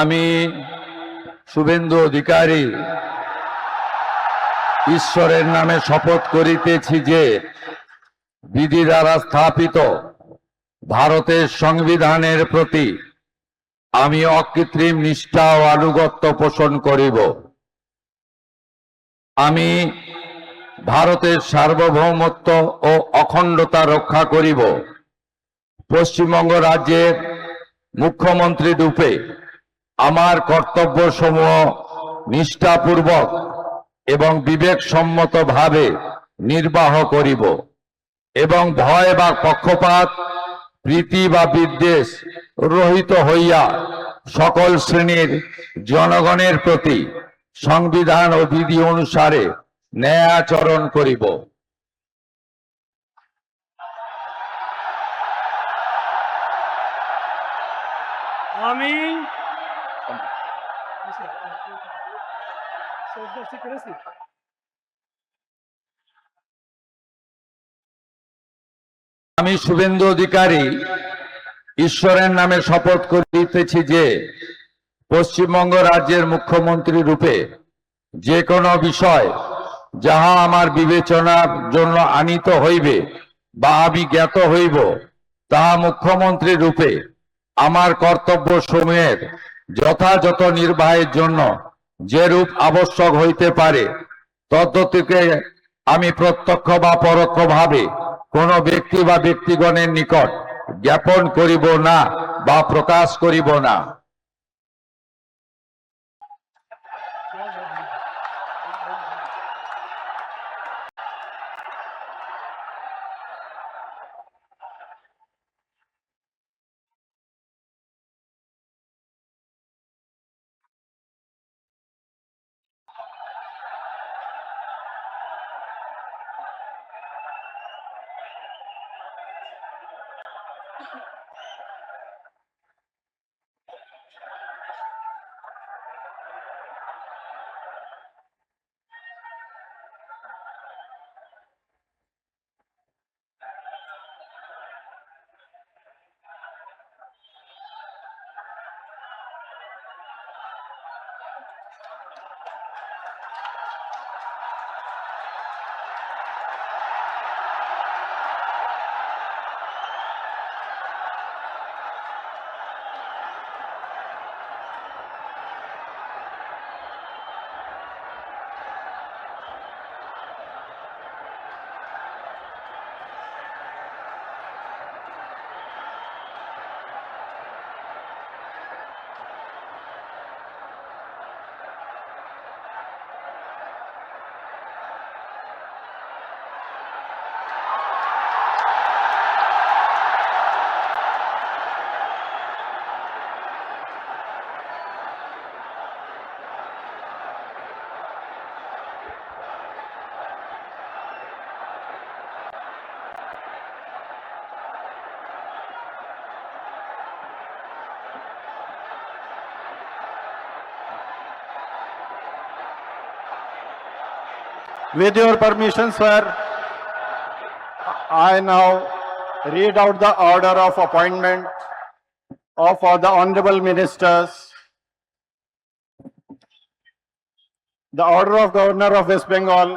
আমি শুভেন্দু অধিকারী ঈশ্বরের নামে শপথ করিতেছি যে বিধি দ্বারা স্থাপিত ভারতের সংবিধানের প্রতি আমি অকৃত্রিম নিষ্ঠা ও আনুগত্য পোষণ করিব। আমি ভারতের সার্বভৌমত্ব ও অখণ্ডতা রক্ষা করিব। পশ্চিমবঙ্গ রাজ্যের মুখ্যমন্ত্রী রূপে আমার কর্তব্যসমূহ নিষ্ঠাপূর্বক এবং বিবেকসম্মতভাবে নির্বাহ করিব এবং ভয় বা পক্ষপাত, প্রীতি বা বিদ্বেষ রহিত হইয়া সকল শ্রেণীর জনগণের প্রতি সংবিধান ও বিধি অনুসারে ন্যায় আচরণ করিব। আমি শুভেন্দু অধিকারী ঈশ্বরের নামে শপথ করিতেছি যে পশ্চিমবঙ্গ রাজ্যের মুখ্যমন্ত্রী রূপে যে কোনো বিষয় যাহা আমার বিবেচনার জন্য আনিত হইবে বা আমি জ্ঞাত হইব, তাহা মুখ্যমন্ত্রী রূপে আমার কর্তব্য সমূহের যথাযথ নির্বাহের জন্য যেরূপ আবশ্যক হইতে পারে তদ্গতিকে আমি প্রত্যক্ষ বা পরোক্ষভাবে কোনো ব্যক্তি বা ব্যক্তিগণের নিকট জ্ঞাপন করিব না বা প্রকাশ করিব না। With your permission, sir, I now read out the order of appointment of the honorable ministers. The order of Governor of West Bengal